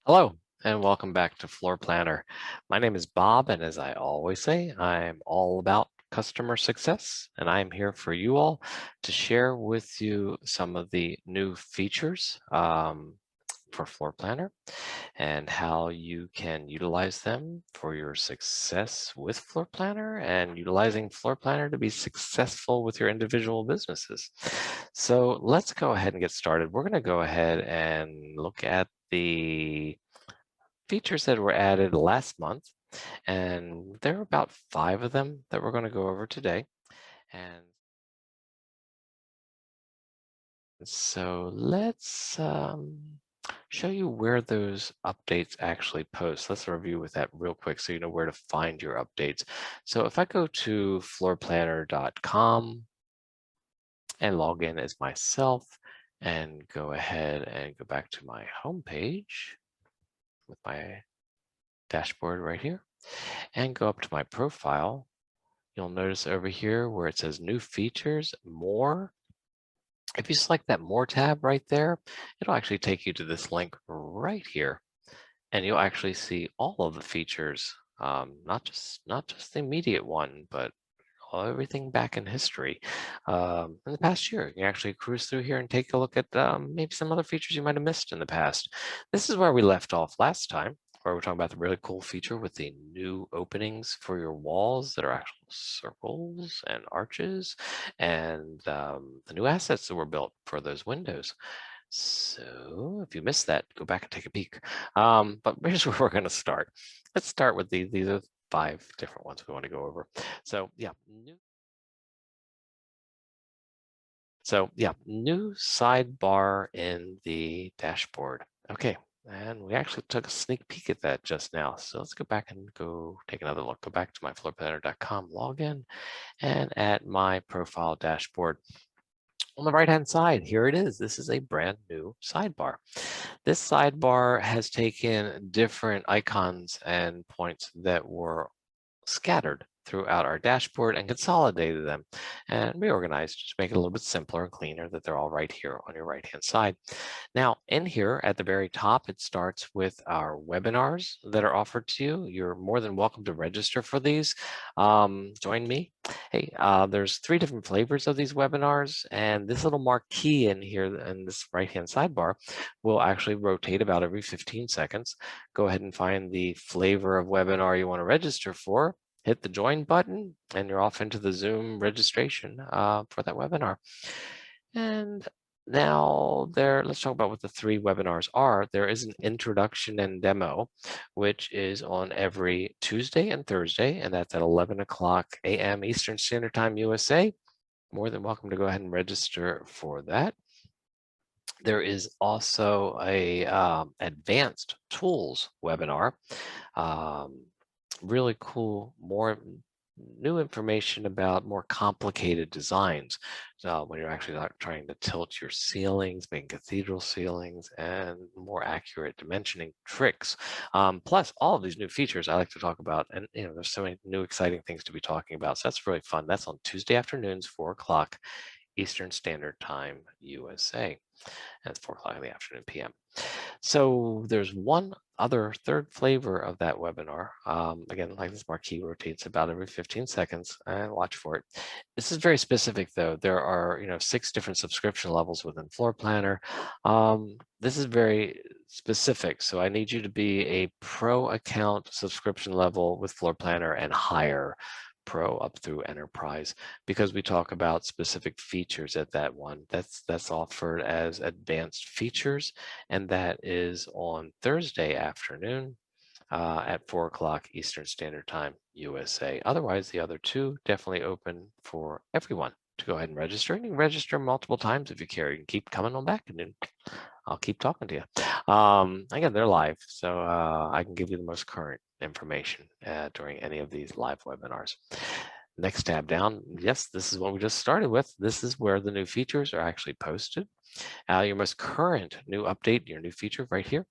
Hello, and welcome back to Floor Planner. My name is Bob, and as I always say, I'm all about customer success, and I'm here for you all to share with you some of the new features for Floor Planner and how you can utilize them for your success with Floor Planner and utilizing Floor Planner to be successful with your individual businesses. So let's go ahead and get started. We're going to go ahead and look at the features that were added last month, and there are about 5 of them that we're going to go over today. And so let's show you where those updates actually post. Let's review with that real quick so you know where to find your updates. So if I go to floorplanner.com and log in as myself and go ahead and go back to my home page with my dashboard right here and go up to my profile, you'll notice over here where it says new features, more. If you select that more tab right there, it'll actually take you to this link right here. And you'll actually see all of the features, not just the immediate one, but everything back in history in the past year. You can actually cruise through here and take a look at maybe some other features you might have missed in the past. This is where we left off last time, where we're talking about the really cool feature with the new openings for your walls that are actual circles and arches, and the new assets that were built for those windows. So if you missed that, go back and take a peek. But here's where we're going to start. Let's start with these. These are 5 different ones we want to go over. So yeah, new sidebar in the dashboard. Okay, and we actually took a sneak peek at that just now. So let's go back and go take another look. Go back to my floorplanner.com login and at my profile dashboard. On the right-hand side, here it is. This is a brand new sidebar. This sidebar has taken different icons and points that were scattered throughout our dashboard and consolidated them and reorganized to make it a little bit simpler and cleaner that they're all right here on your right hand side. Now in here at the very top, it starts with our webinars that are offered to you. You're more than welcome to register for these. Join me. Hey, there's 3 different flavors of these webinars, and this little marquee in here in this right hand sidebar will actually rotate about every 15 seconds. Go ahead and find the flavor of webinar you want to register for, hit the join button, and you're off into the Zoom registration for that webinar. And now let's talk about what the 3 webinars are. There is an introduction and demo, which is on every Tuesday and Thursday, and that's at 11 o'clock a.m. Eastern Standard Time, USA. More than welcome to go ahead and register for that. There is also a advanced tools webinar. Really cool, more new information about more complicated designs. So when you're actually trying to tilt your ceilings, making cathedral ceilings, and more accurate dimensioning tricks. Plus all of these new features I like to talk about, and there's so many new exciting things to be talking about. So that's really fun. That's on Tuesday afternoons, 4 o'clock Eastern Standard Time, USA. And it's 4 o'clock in the afternoon PM. So there's one other 3rd flavor of that webinar. Again, like this marquee rotates about every 15 seconds, and watch for it. This is very specific though. There are 6 different subscription levels within Floor Planner. This is very specific, so I need you to be a pro account subscription level with Floor Planner and higher, Pro up through Enterprise, because we talk about specific features at that one. That's offered as advanced features, and that is on Thursday afternoon at 4 o'clock Eastern Standard Time, USA. Otherwise, the other 2 definitely open for everyone to go ahead and register. And you can register multiple times if you care. You can keep coming on back, and then I'll keep talking to you. Again, they're live, so I can give you the most current information during any of these live webinars. Next tab down, yes, this is what we just started with. This is where the new features are actually posted. Your most current new update, your new feature right here.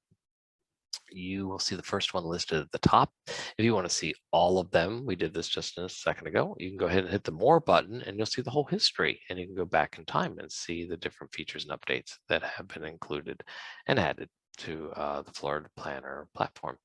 You will see the first one listed at the top. If you want to see all of them, we did this just a second ago, you can go ahead and hit the more button and you'll see the whole history, and you can go back in time and see the different features and updates that have been included and added to the Floor Planner platform.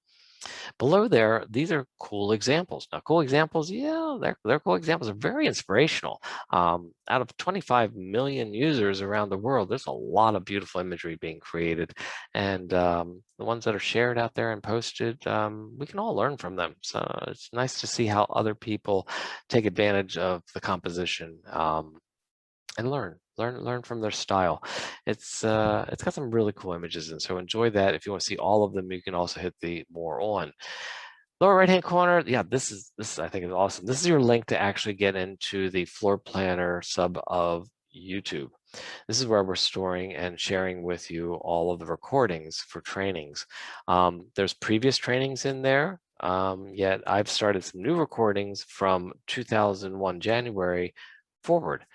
Below there, these are cool examples. Now, cool examples, yeah, they're cool examples. Are very inspirational. Out of 25 million users around the world, there's a lot of beautiful imagery being created. And the ones that are shared out there and posted, we can all learn from them. So it's nice to see how other people take advantage of the composition and learn from their style. It's got some really cool images, and so enjoy that. If you want to see all of them, you can also hit the more on. Lower right hand corner, yeah, this I think is awesome. This is your link to actually get into the Floor Planner sub of YouTube. This is where we're storing and sharing with you all of the recordings for trainings. There's previous trainings in there, yet I've started some new recordings from 2001 January forward.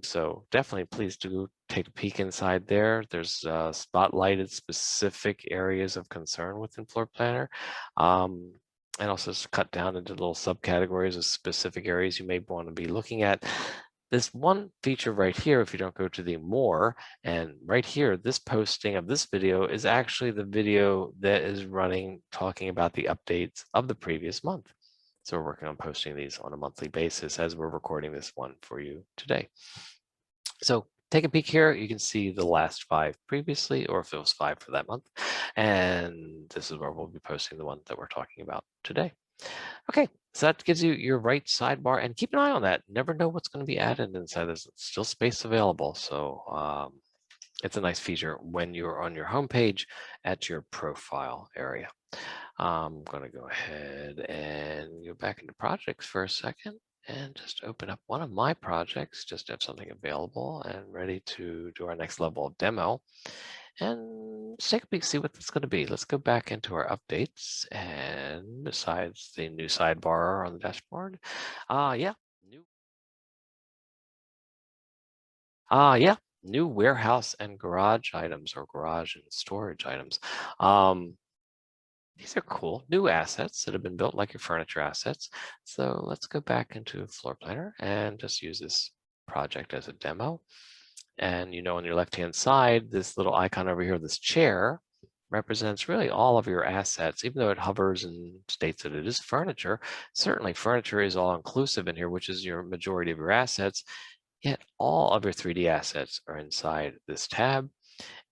So definitely please do take a peek inside there. There's spotlighted specific areas of concern within Floor Planner. And also just cut down into little subcategories of specific areas you may want to be looking at. This one feature right here, if you don't go to the more, and right here, this posting of this video is actually the video that is running, talking about the updates of the previous month. So we're working on posting these on a monthly basis as we're recording this one for you today. So take a peek here. You can see the last 5 previously, or if it was 5 for that month. And this is where we'll be posting the one that we're talking about today. Okay, so that gives you your right sidebar, and keep an eye on that. Never know what's going to be added inside. There's still space available. So it's a nice feature when you're on your home page at your profile area. I'm going to go ahead and go back into projects for a second and just open up one of my projects, just to have something available and ready to do our next level of demo. And let's take a peek, see what that's going to be. Let's go back into our updates. And besides the new sidebar on the dashboard, yeah, new, yeah, new warehouse and garage items, or garage and storage items. These are cool new assets that have been built like your furniture assets. So let's go back into Floor Planner and just use this project as a demo. And on your left-hand side, this little icon over here, this chair, represents really all of your assets. Even though it hovers and states that it is furniture, certainly furniture is all inclusive in here, which is your majority of your assets, yet all of your 3D assets are inside this tab.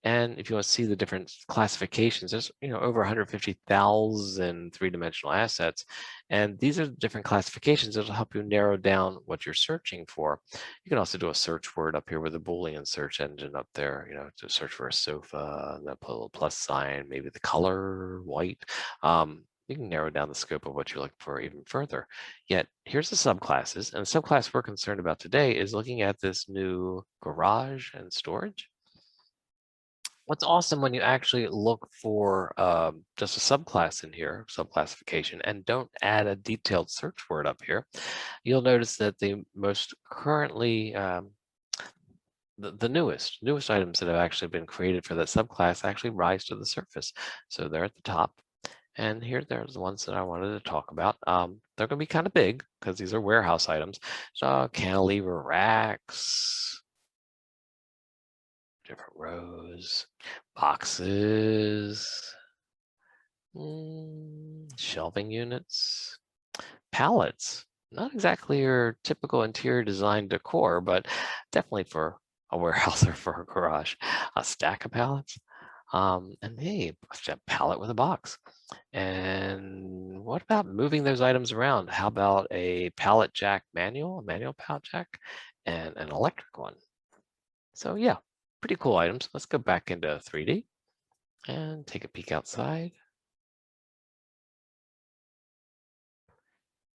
And if you want to see the different classifications, there's over 150,000 three-dimensional assets. And these are the different classifications that will help you narrow down what you're searching for. You can also do a search word up here with a Boolean search engine up there, to search for a sofa, and then put a little plus sign, maybe the color, white. You can narrow down the scope of what you're looking for even further. Yet here's the subclasses. And the subclass we're concerned about today is looking at this new garage and storage. What's awesome when you actually look for just a subclass in here, subclassification, and don't add a detailed search word up here, you'll notice that the most currently, the newest items that have actually been created for that subclass actually rise to the surface. So they're at the top. And here, there's the ones that I wanted to talk about. They're going to be kind of big because these are warehouse items. So cantilever racks, different rows, boxes, shelving units, pallets. Not exactly your typical interior design decor, but definitely for a warehouse or for a garage. A stack of pallets. And hey, a pallet with a box. And what about moving those items around? How about a pallet jack manual, a manual pallet jack, and an electric one? So yeah, pretty cool items. Let's go back into 3D and take a peek outside.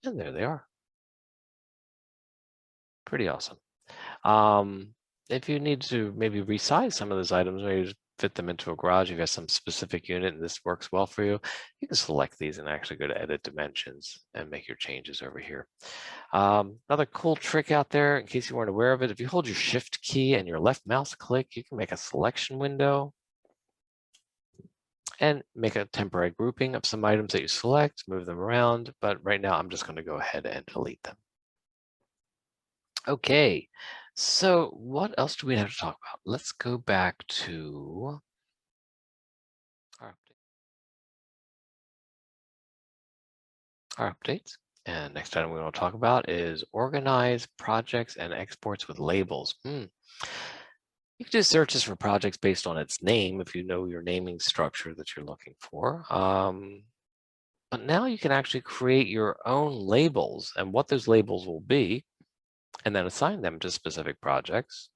And there they are. Pretty awesome. If you need to maybe resize some of those items, maybe fit them into a garage, you've got some specific unit and this works well for you, you can select these and actually go to edit dimensions and make your changes over here. Another cool trick out there, in case you weren't aware of it, if you hold your shift key and your left mouse click, you can make a selection window and make a temporary grouping of some items that you select, move them around. But right now, I'm just going to go ahead and delete them. Okay, so what else do we have to talk about? Let's go back to our updates. And next item we want to talk about is organize projects and exports with labels. You can do searches for projects based on its name if you know your naming structure that you're looking for. But now you can actually create your own labels and what those labels will be, and then assign them to specific projects,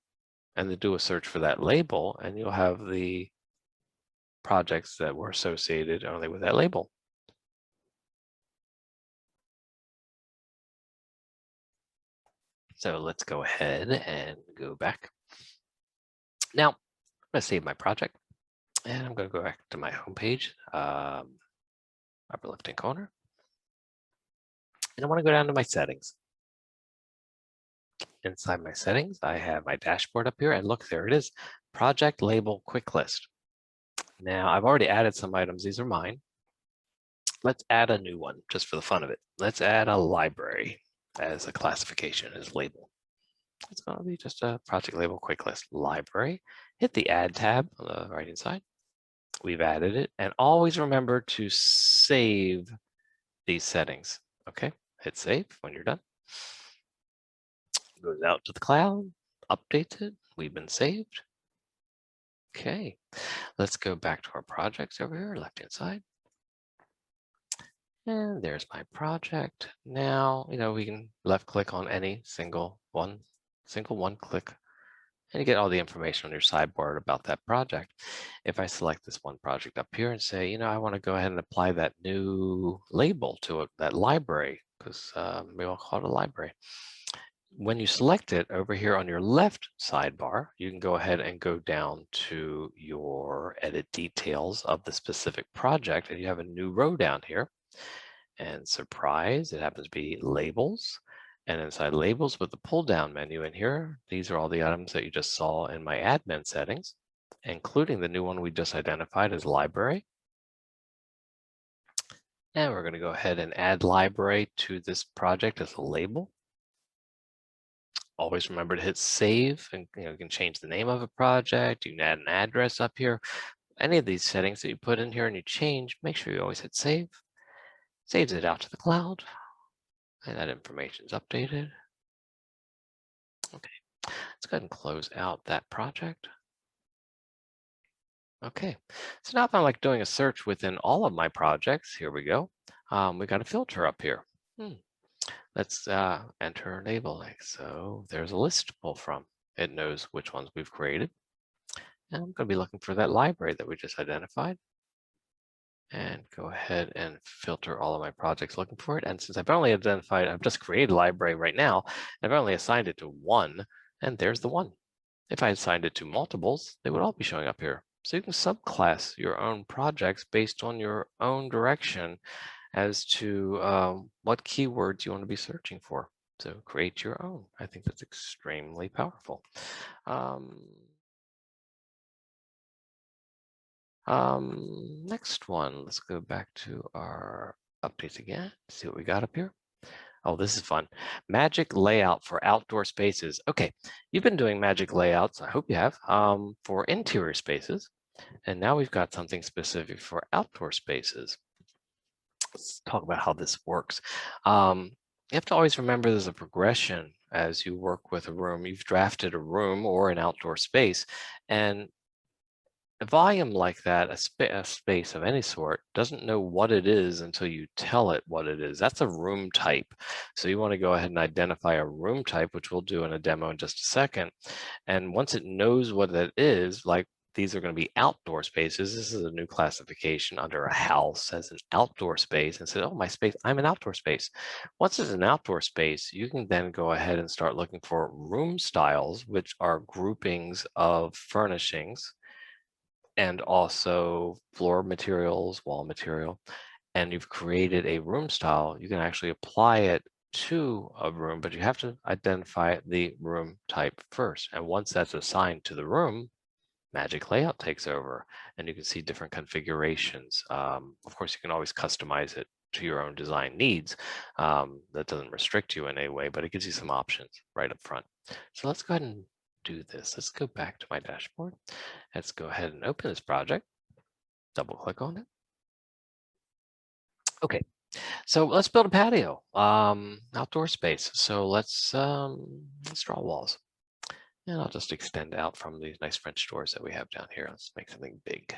and then do a search for that label, and you'll have the projects that were associated only with that label. So let's go ahead and go back. Now, I'm going to save my project, and I'm going to go back to my home page, upper left-hand corner, and I want to go down to my settings. Inside my settings, I have my dashboard up here, and look, there it is, project label quick list. Now, I've already added some items. These are mine. Let's add a new one just for the fun of it. Let's add a library as a classification, as label. It's going to be just a project label quick list library. Hit the add tab on the right hand side. We've added it, and always remember to save these settings. Okay, hit save when you're done. Goes out to the cloud, updates it. We've been saved. Okay, let's go back to our projects over here, left hand side. And there's my project. Now, we can left click on any single one click, and you get all the information on your sidebar about that project. If I select this one project up here and say, I want to go ahead and apply that new label to it, that library, because we all call it a library. When you select it over here on your left sidebar, you can go ahead and go down to your edit details of the specific project, and you have a new row down here. And surprise, it happens to be labels. And inside labels with the pull down menu in here, these are all the items that you just saw in my admin settings, including the new one we just identified as library. And we're going to go ahead and add library to this project as a label. Always remember to hit save, and you can change the name of a project. You can add an address up here. Any of these settings that you put in here and you change, make sure you always hit save. Saves it out to the cloud, and that information is updated. Okay, let's go ahead and close out that project. Okay, so now if I'm like doing a search within all of my projects, here we go. We got a filter up here. Let's enter label. So there's a list to pull from. It knows which ones we've created. And I'm going to be looking for that library that we just identified. And go ahead and filter all of my projects looking for it. And since I've just created a library right now, I've only assigned it to one, and there's the one. If I assigned it to multiples, they would all be showing up here. So you can subclass your own projects based on your own direction as to what keywords you want to be searching for. So create your own. I think that's extremely powerful. Next one, let's go back to our updates again, see what we got up here. Oh, this is fun. Magic layout for outdoor spaces. Okay, you've been doing magic layouts, I hope you have, for interior spaces. And now we've got something specific for outdoor spaces. Let's talk about how this works. You have to always remember there's a progression as you work with a room. You've drafted a room or an outdoor space, and a volume like that, a space of any sort, doesn't know what it is until you tell it what it is. That's a room type. So you want to go ahead and identify a room type, which we'll do in a demo in just a second. And once it knows what that is, like these are going to be outdoor spaces. This is a new classification under a house as an outdoor space, and say, oh, my space, I'm an outdoor space. Once it's an outdoor space, you can then go ahead and start looking for room styles, which are groupings of furnishings and also floor materials, wall material, and you've created a room style. You can actually apply it to a room, but you have to identify the room type first. And once that's assigned to the room, Magic Layout takes over, and you can see different configurations. Of course, you can always customize it to your own design needs. That doesn't restrict you in any way, but it gives you some options right up front. So let's go ahead and do this. Let's go back to my dashboard. Let's go ahead and open this project. Double click on it. Okay, So let's build a patio, outdoor space. So let's draw walls. And I'll just extend out from these nice French doors that we have down here. Let's make something big.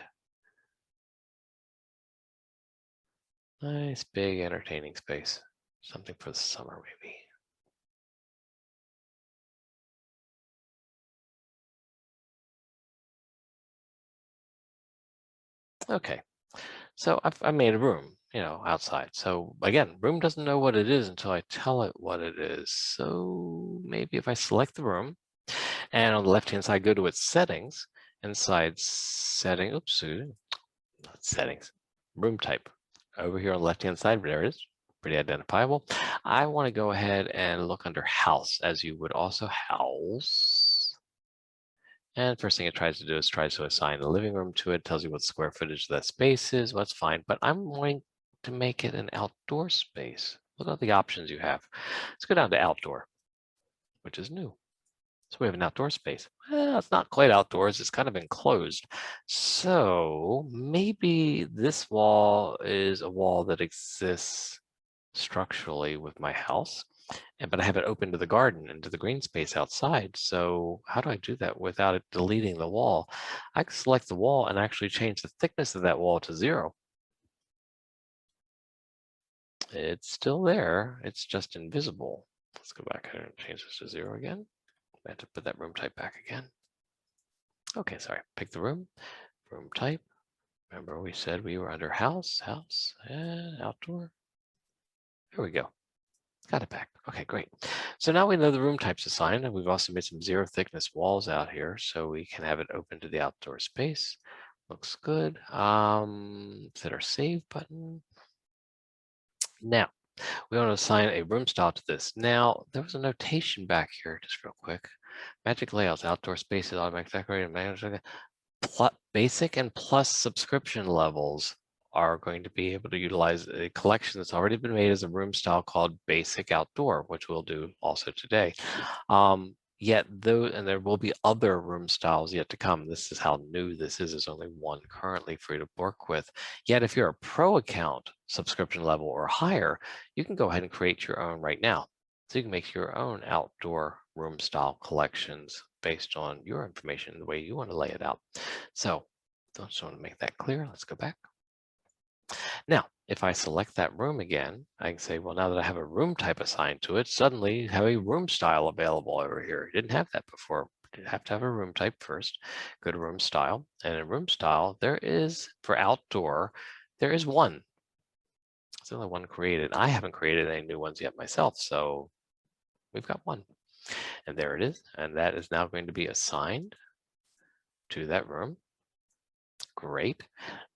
Nice, big, entertaining space. Something for the summer, maybe. Okay, so I made a room, outside. So again, room doesn't know what it is until I tell it what it is. So maybe if I select the room and on the left-hand side, go to its settings, inside setting, oops, not settings, room type. Over here on the left-hand side, there it is, pretty identifiable. I want to go ahead and look under house, as you would also house. And first thing it tries to do is tries to assign a living room to it, tells you what square footage that space is, what's fine, but I'm going to make it an outdoor space. Look at the options you have. Let's go down to outdoor, which is new. So we have an outdoor space. Well, it's not quite outdoors, it's kind of enclosed. So maybe this wall is a wall that exists structurally with my house, but I have it open to the garden and to the green space outside. So how do I do that without it deleting the wall? I can select the wall and actually change the thickness of that wall to 0. It's still there, it's just invisible. Let's go back here and change this to 0 again. I have to put that room type back again. Okay, sorry, pick the room type. Remember we said we were under house, and outdoor. There we go. Got it back. Okay, great. So now we know the room type's assigned, and we've also made some 0 thickness walls out here, so we can have it open to the outdoor space. Looks good. Hit our save button. Now, we want to assign a room style to this. Now, there was a notation back here, just real quick. Magic layouts, outdoor spaces, automatic decorating, basic and plus subscription levels are going to be able to utilize a collection that's already been made as a room style called basic outdoor, which we'll do also today. Yet though, and there will be other room styles yet to come. This is how new this is. There's only one currently for you to work with. Yet if you're a pro account subscription level or higher, you can go ahead and create your own right now. So you can make your own outdoor room style collections based on your information, the way you want to lay it out. So just want to make that clear. Let's go back. Now, if I select that room again, I can say, well, now that I have a room type assigned to it, suddenly you have a room style available over here. You didn't have that before. You have to have a room type first. Go to room style. And in room style, there is, for outdoor, there is one. It's the only one created. I haven't created any new ones yet myself, so we've got one. And there it is. And that is now going to be assigned to that room. Great.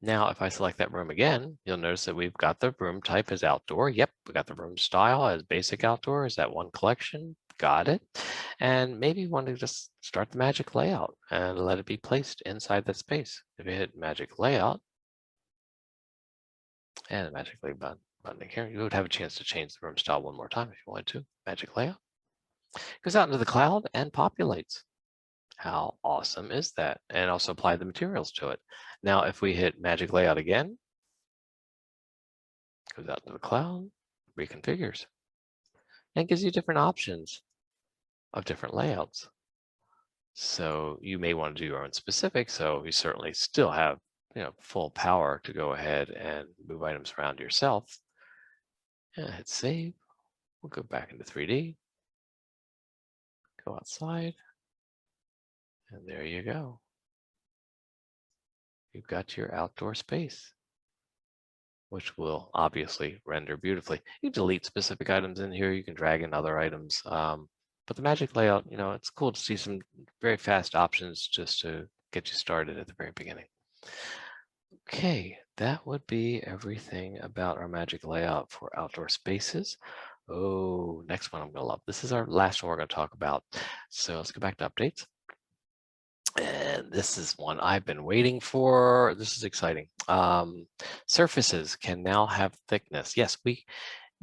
Now, if I select that room again, you'll notice that we've got the room type as outdoor. Yep, we got the room style as basic outdoor. Is that one collection? Got it. And maybe you want to just start the magic layout and let it be placed inside that space. If you hit magic layout and the magic layout button here, you would have a chance to change the room style one more time if you wanted to. Magic layout goes out into the cloud and populates. How awesome is that? And also apply the materials to it. Now, if we hit magic layout again, goes out to the cloud, reconfigures, and gives you different options of different layouts. So you may want to do your own specific. So you certainly still have, full power to go ahead and move items around yourself. And hit save. We'll go back into 3D, go outside, and there you go. You've got your outdoor space, which will obviously render beautifully. You can delete specific items in here. You can drag in other items. But the magic layout, it's cool to see some very fast options just to get you started at the very beginning. Okay, that would be everything about our magic layout for outdoor spaces. Oh, next one I'm going to love. This is our last one we're going to talk about. So let's go back to updates. And this is one I've been waiting for. This is exciting. Surfaces can now have thickness. Yes, we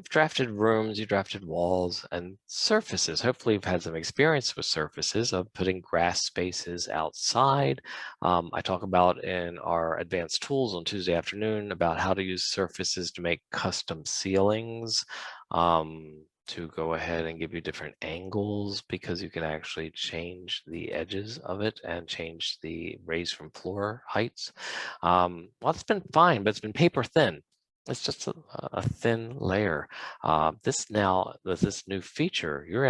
You've drafted rooms, you drafted walls and surfaces. Hopefully you've had some experience with surfaces of putting grass spaces outside. I talk about in our advanced tools on Tuesday afternoon about how to use surfaces to make custom ceilings, to go ahead and give you different angles, because you can actually change the edges of it and change the raise from floor heights. Well, it's been fine, but it's been paper thin. It's just a thin layer. This now, with this new feature, you're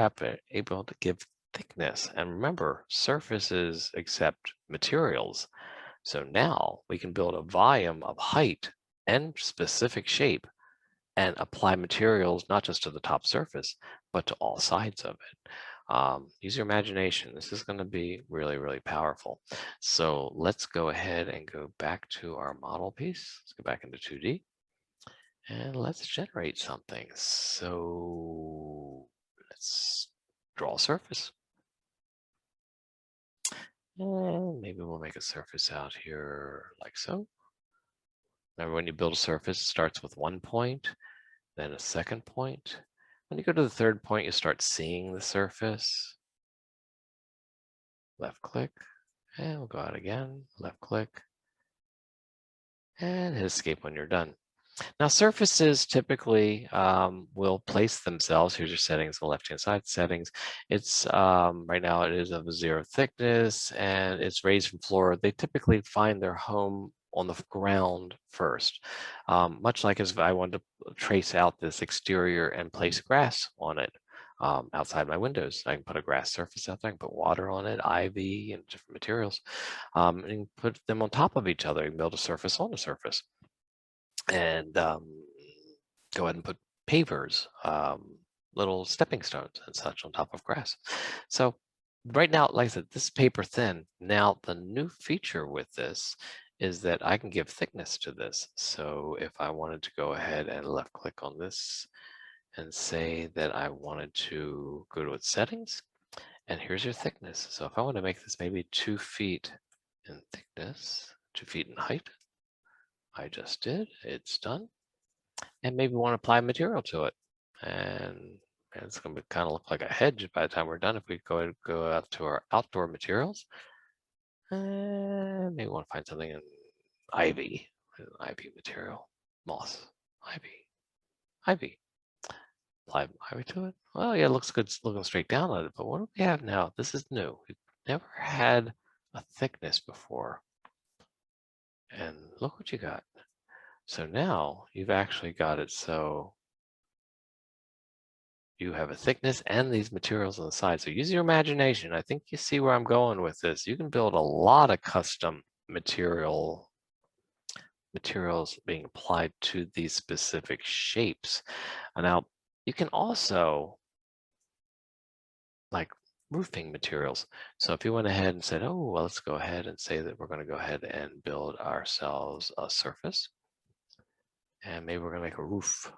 able to give thickness. And remember, surfaces accept materials. So now we can build a volume of height and specific shape and apply materials not just to the top surface, but to all sides of it. Use your imagination. This is going to be really, really powerful. So let's go ahead and go back to our model piece. Let's go back into 2D. And let's generate something. So let's draw a surface. And maybe we'll make a surface out here like so. Remember, when you build a surface, it starts with one point, then a second point. When you go to the third point, you start seeing the surface. Left click, and we'll go out again. Left click, and hit escape when you're done. Now, surfaces typically will place themselves. Here's your settings on the left-hand side, settings. It's right now it is of a 0 thickness and it's raised from floor. They typically find their home on the ground first. Much like as if I wanted to trace out this exterior and place grass on it outside my windows. I can put a grass surface out there, I can put water on it, ivy and different materials, and put them on top of each other and build a surface on a surface. And go ahead and put pavers, little stepping stones and such on top of grass. So right now, like I said, this is paper thin. Now the new feature with this is that I can give thickness to this. So if I wanted to go ahead and left click on this and say that I wanted to go to its settings, and here's your thickness. So if I want to make this maybe 2 feet in thickness, 2 feet in height, I just did, it's done. And maybe want to apply material to it. And it's going to kind of look like a hedge by the time we're done if we go out to our outdoor materials. And maybe want to find something in ivy, an ivy material, moss, ivy, ivy. Apply ivy to it. Well, yeah, it looks good looking straight down at it, but what do we have now? This is new. We've never had a thickness before. And look what you got. So now you've actually got it so you have a thickness and these materials on the side. So use your imagination. I think you see where I'm going with this. You can build a lot of custom materials being applied to these specific shapes. And now you can also like roofing materials. So if you went ahead and said, oh, well, let's go ahead and say that we're going to go ahead and build ourselves a surface. And maybe we're going to make a roof.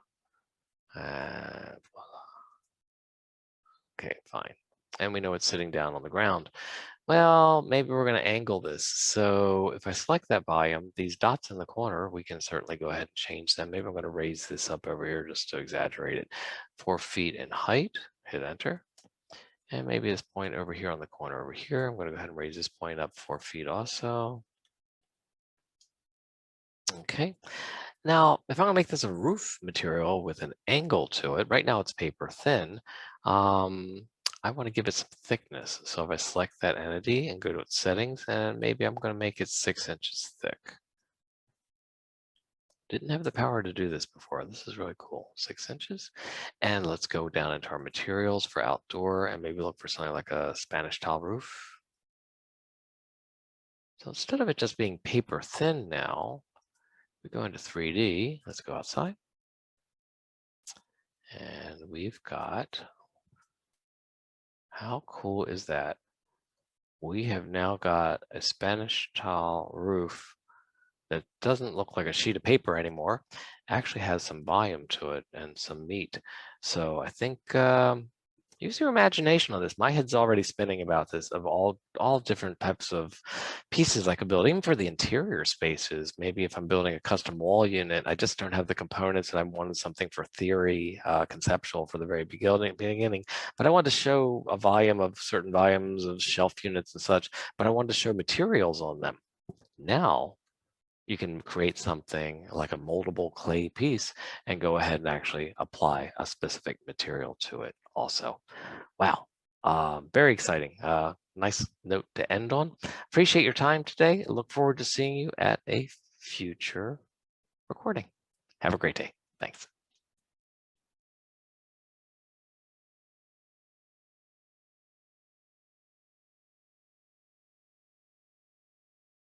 Okay, fine. And we know it's sitting down on the ground. Well, maybe we're going to angle this. So if I select that volume, these dots in the corner, we can certainly go ahead and change them. Maybe I'm going to raise this up over here just to exaggerate it. 4 feet in height, hit enter. And maybe this point over here on the corner over here, I'm going to go ahead and raise this point up 4 feet also. Okay. Now, if I'm going to make this a roof material with an angle to it, right now it's paper thin. I want to give it some thickness. So if I select that entity and go to its settings, and maybe I'm going to make it 6 inches thick. Didn't have the power to do this before. This is really cool. 6 inches. And let's go down into our materials for outdoor and maybe look for something like a Spanish tile roof. So instead of it just being paper thin now, we go into 3D. Let's go outside. And we've got, how cool is that? We have now got a Spanish tile roof that doesn't look like a sheet of paper anymore. Actually has some volume to it and some meat. So I think Use your imagination on this. My head's already spinning about this, of all different types of pieces I could build, even for the interior spaces. Maybe if I'm building a custom wall unit, I just don't have the components and I wanted something for theory, conceptual for the very beginning. But I wanted to show a volume of certain volumes of shelf units and such, but I wanted to show materials on them. Now, you can create something like a moldable clay piece and go ahead and actually apply a specific material to it also. Wow, very exciting. Nice note to end on. Appreciate your time today. Look forward to seeing you at a future recording. Have a great day. Thanks.